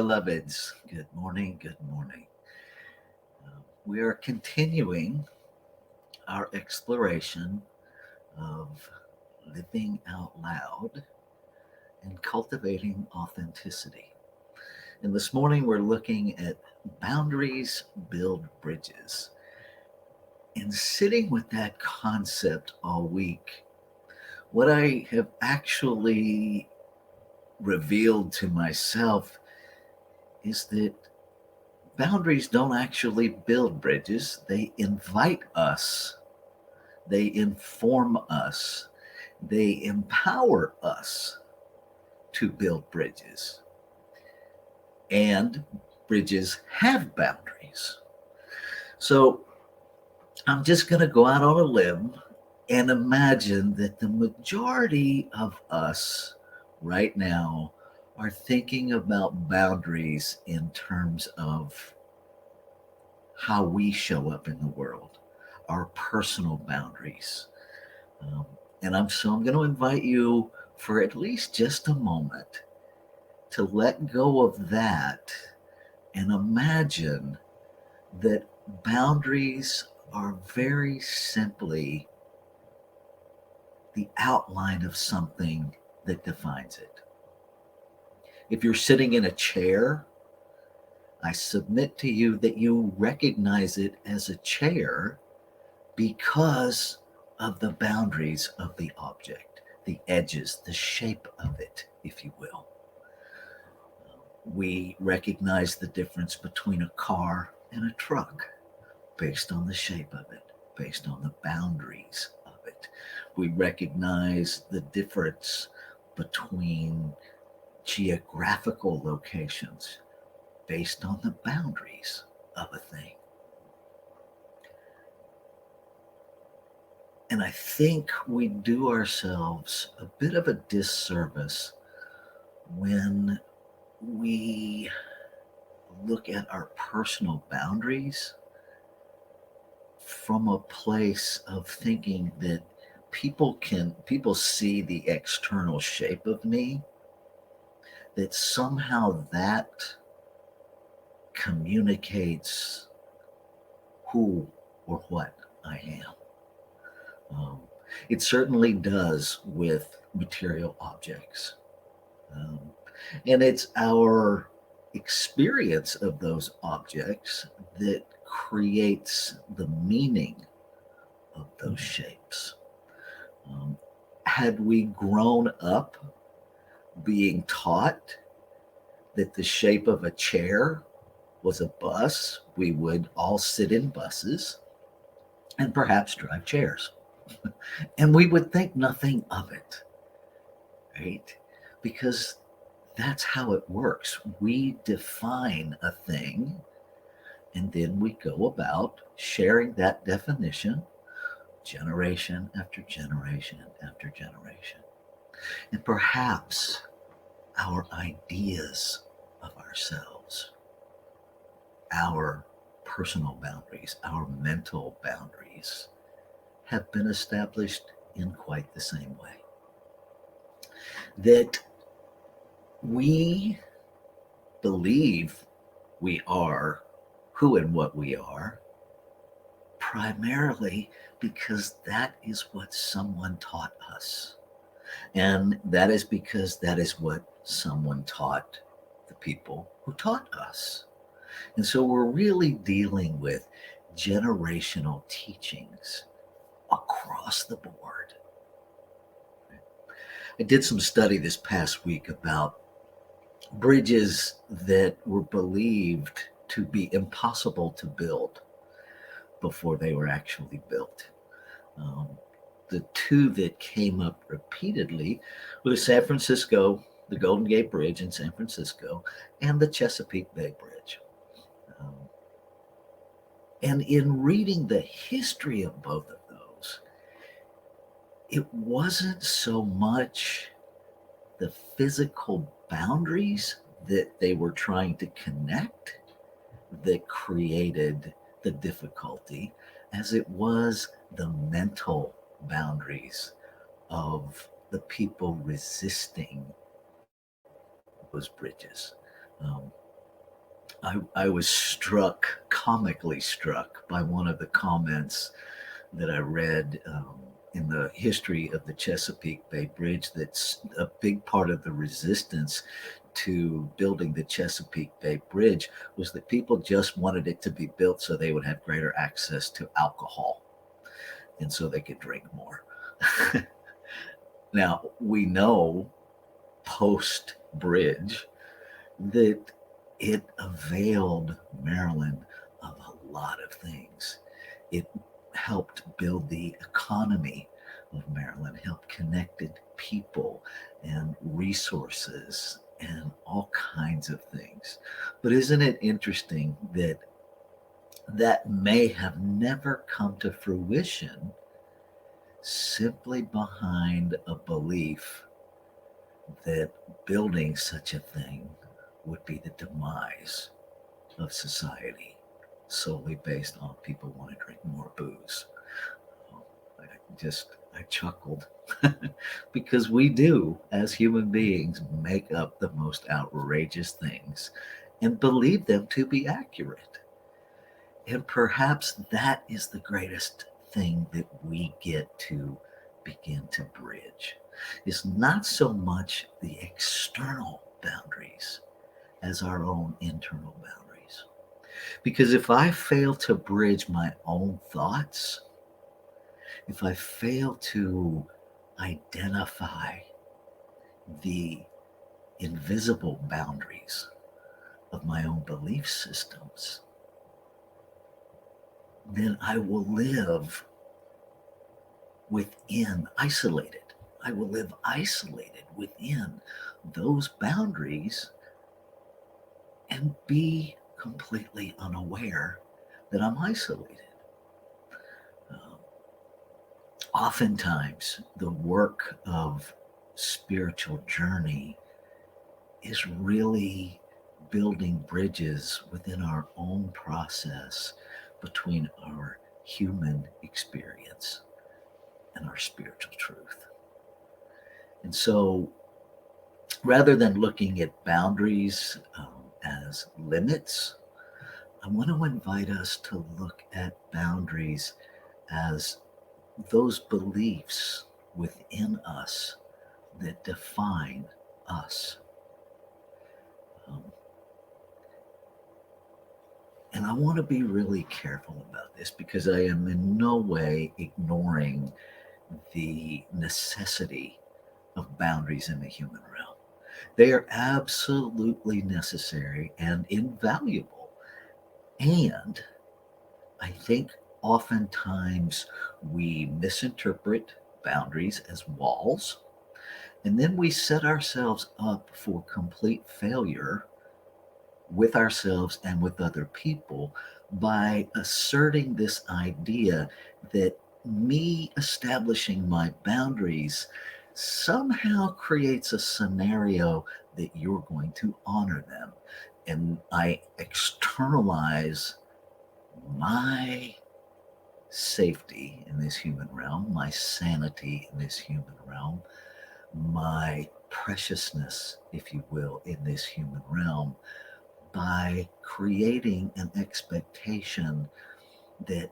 beloveds. Good morning. Good morning. We are continuing our exploration of living out loud and cultivating authenticity. And this morning we're looking at boundaries build bridges. And sitting with that concept all week, what I have actually revealed to myself is that boundaries don't actually build bridges, they invite us, they inform us, they empower us to build bridges. And bridges have boundaries. So I'm just going to go out on a limb and imagine that the majority of us right now are thinking about boundaries in terms of how we show up in the world, our personal boundaries. Um, I'm going to invite you for at least just a moment to let go of that and imagine that boundaries are very simply the outline of something that defines it. If you're sitting in a chair, I submit to you that you recognize it as a chair because of the boundaries of the object, the edges, the shape of it, if you will. We recognize the difference between a car and a truck based on the shape of it, based on the boundaries of it. We recognize the difference between geographical locations based on the boundaries of a thing. And I think we do ourselves a bit of a disservice when we look at our personal boundaries from a place of thinking that people see the external shape of me, that somehow that communicates who or what I am. It certainly does with material objects. Um, and it's our experience of those objects that creates the meaning of those shapes. Um, had we grown up being taught that the shape of a chair was a bus, we would all sit in buses and perhaps drive chairs. And we would think nothing of it, right? Because that's how it works. We define a thing and then we go about sharing that definition generation after generation after generation. And perhaps our ideas of ourselves, our personal boundaries, our mental boundaries have been established in quite the same way. That we believe we are who and what we are primarily because that is what someone taught us. And that is because that is what someone taught the people who taught us. And so we're really dealing with generational teachings across the board. I did some study this past week about bridges that were believed to be impossible to build before they were actually built. Um, the two that came up repeatedly were San Francisco, the Golden Gate Bridge in San Francisco, and the Chesapeake Bay Bridge. Um, and in reading the history of both of those, it wasn't so much the physical boundaries that they were trying to connect that created the difficulty as it was the mental boundaries of the people resisting those bridges. Um, I was struck, comically struck, by one of the comments that I read in the history of the Chesapeake Bay Bridge. That's a big part of the resistance to building the Chesapeake Bay Bridge was that people just wanted it to be built so they would have greater access to alcohol and so they could drink more. Now, we know post bridge that it availed Maryland of a lot of things. It helped build the economy of Maryland, helped connected people and resources and all kinds of things. But isn't it interesting that that may have never come to fruition simply behind a belief that building such a thing would be the demise of society solely based on people want to drink more booze. I chuckled because we do, as human beings, make up the most outrageous things and believe them to be accurate. And perhaps that is the greatest thing that we get to begin to bridge. Is not so much the external boundaries as our own internal boundaries. Because if I fail to bridge my own thoughts, if I fail to identify the invisible boundaries of my own belief systems, then I will live isolated. I will live isolated within those boundaries and be completely unaware that I'm isolated. Um, Oftentimes, the work of spiritual journey is really building bridges within our own process between our human experience and our spiritual truth. And so, rather than looking at boundaries as limits, I want to invite us to look at boundaries as those beliefs within us that define us. Um, and I want to be really careful about this because I am in no way ignoring the necessity of boundaries in the human realm. They are absolutely necessary and invaluable. And I think oftentimes we misinterpret boundaries as walls, and then we set ourselves up for complete failure with ourselves and with other people by asserting this idea that me establishing my boundaries somehow creates a scenario that you're going to honor them. And I externalize my safety in this human realm, my sanity in this human realm, my preciousness, if you will, in this human realm by creating an expectation that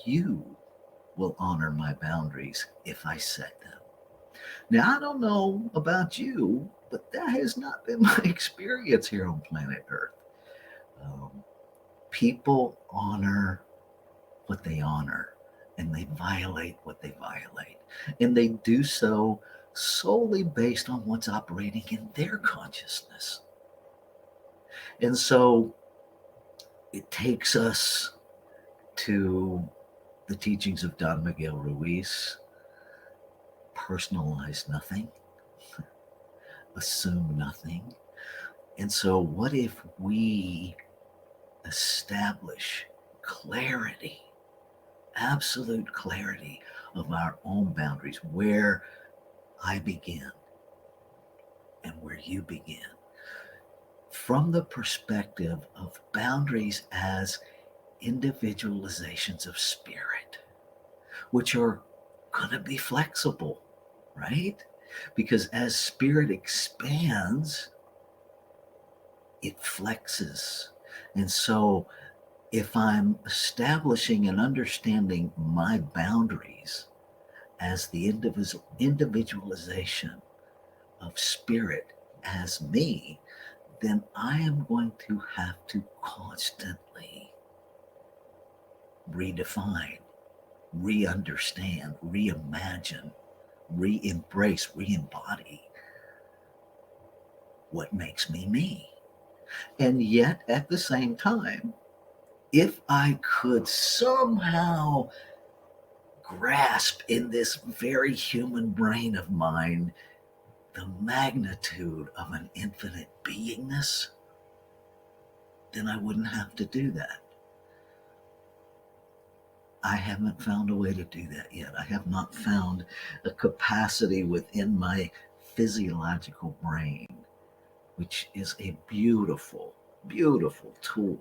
you will honor my boundaries if I set them. Now, I don't know about you, but that has not been my experience here on planet Earth. Um, People honor what they honor and they violate what they violate. And they do so solely based on what's operating in their consciousness. And so it takes us to the teachings of Don Miguel Ruiz: personalize nothing, assume nothing. And so, what if we establish clarity, absolute clarity of our own boundaries, where I begin and where you begin, from the perspective of boundaries as individualizations of spirit, which are going to be flexible, right? Because as spirit expands, it flexes. And so if I'm establishing and understanding my boundaries as the individualization of spirit as me, then I am going to have to constantly redefine, re understand, reimagine, re embrace, re embody what makes me me. And yet, at the same time, if I could somehow grasp in this very human brain of mine the magnitude of an infinite beingness, then I wouldn't have to do that. I haven't found a way to do that yet. I have not found a capacity within my physiological brain, which is a beautiful, beautiful tool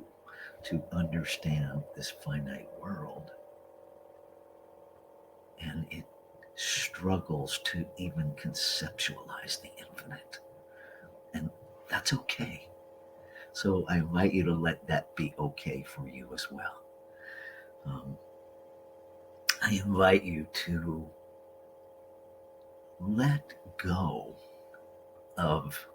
to understand this finite world. And it struggles to even conceptualize the infinite. And that's okay. So I invite you to let that be okay for you as well. I invite you to let go of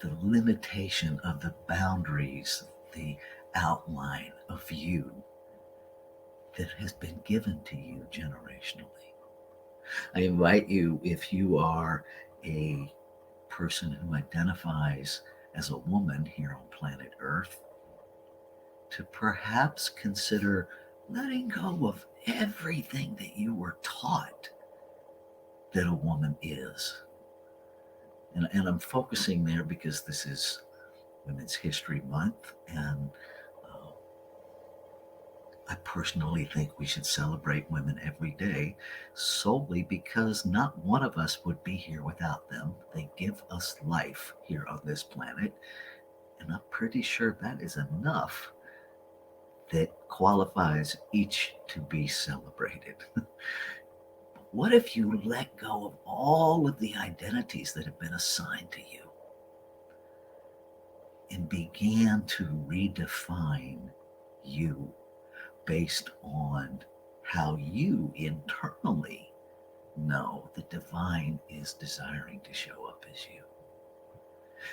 the limitation of the boundaries, the outline of you that has been given to you generationally. I invite you, if you are a person who identifies as a woman here on planet Earth, to perhaps consider letting go of everything that you were taught that a woman is. And I'm focusing there because this is Women's History Month, and uh, I personally think we should celebrate women every day solely because not one of us would be here without them. They give us life here on this planet, and I'm pretty sure that is enough that qualifies each to be celebrated. What if you let go of all of the identities that have been assigned to you and began to redefine you based on how you internally know the divine is desiring to show up as you?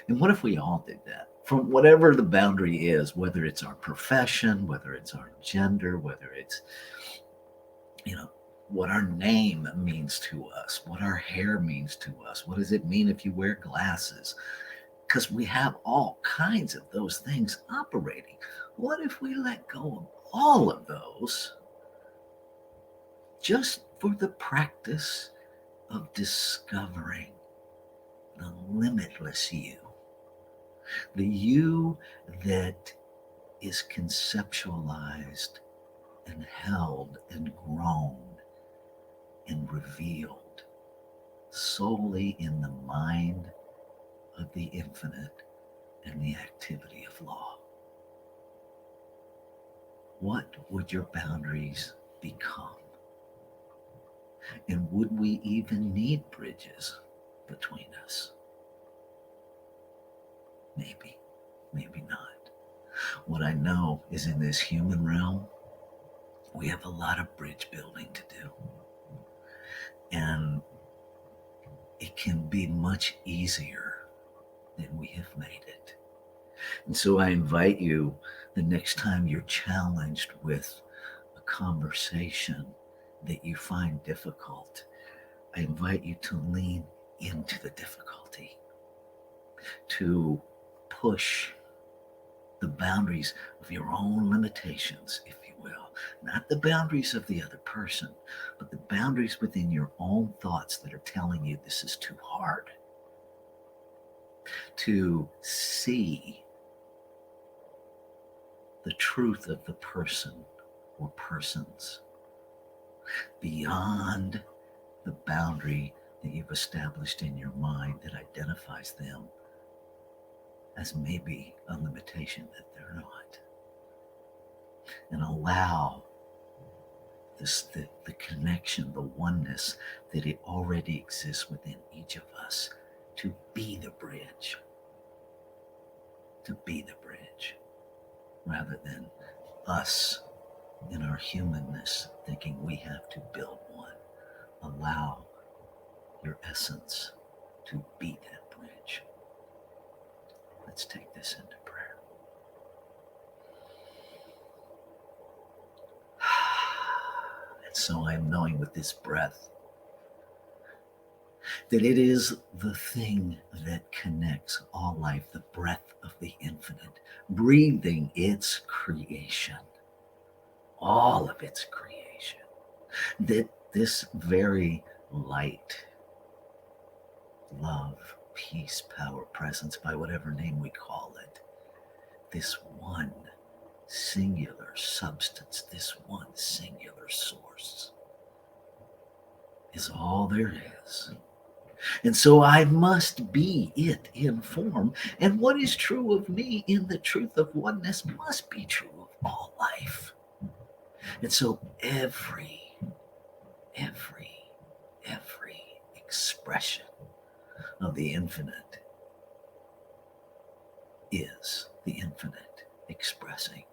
And what if we all did that? From whatever the boundary is, whether it's our profession, whether it's our gender, whether it's, what our name means to us, what our hair means to us, what does it mean if you wear glasses? Because we have all kinds of those things operating. What if we let go of all of those just for the practice of discovering the limitless you? The you that is conceptualized and held and grown and revealed solely in the mind of the infinite and the activity of law. What would your boundaries become? And would we even need bridges between us? Maybe, maybe not. What I know is in this human realm, we have a lot of bridge building to do. And it can be much easier than we have made it. And so I invite you, the next time you're challenged with a conversation that you find difficult, I invite you to lean into the difficulty, to push the boundaries of your own limitations, if you will, not the boundaries of the other person, but the boundaries within your own thoughts that are telling you this is too hard. To see the truth of the person or persons beyond the boundary that you've established in your mind that identifies them as maybe a limitation that they're not. And allow the connection, the oneness that it already exists within each of us to be the bridge. To be the bridge. rather than us in our humanness thinking we have to build one. Allow your essence to be that bridge. Let's take this into prayer. And so I'm knowing with this breath that it is the thing that connects all life, the breath of the infinite, breathing its creation, all of its creation, that this very light, love, peace, power, presence, by whatever name we call it, this one singular substance, this one singular source is all there is. And so I must be it in form. And what is true of me in the truth of oneness must be true of all life. And so every expression of the infinite is the infinite expressing.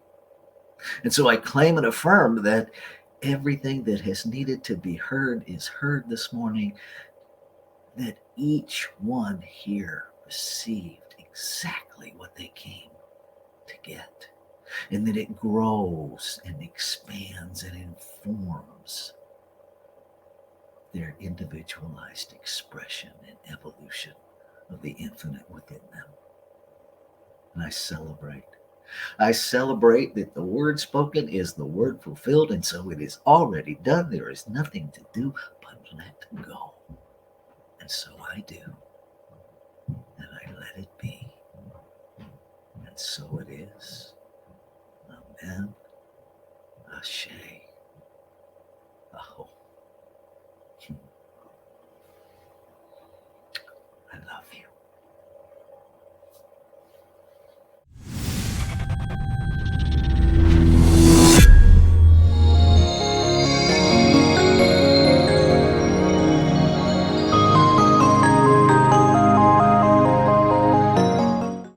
And so I claim and affirm that everything that has needed to be heard is heard this morning, that each one here received exactly what they came to get, and that it grows and expands and informs their individualized expression and evolution of the infinite within them. And I celebrate. I celebrate that the word spoken is the word fulfilled, and so it is already done. There is nothing to do but let go. And so I do. And I let it be. And so it is. Amen. Ashe.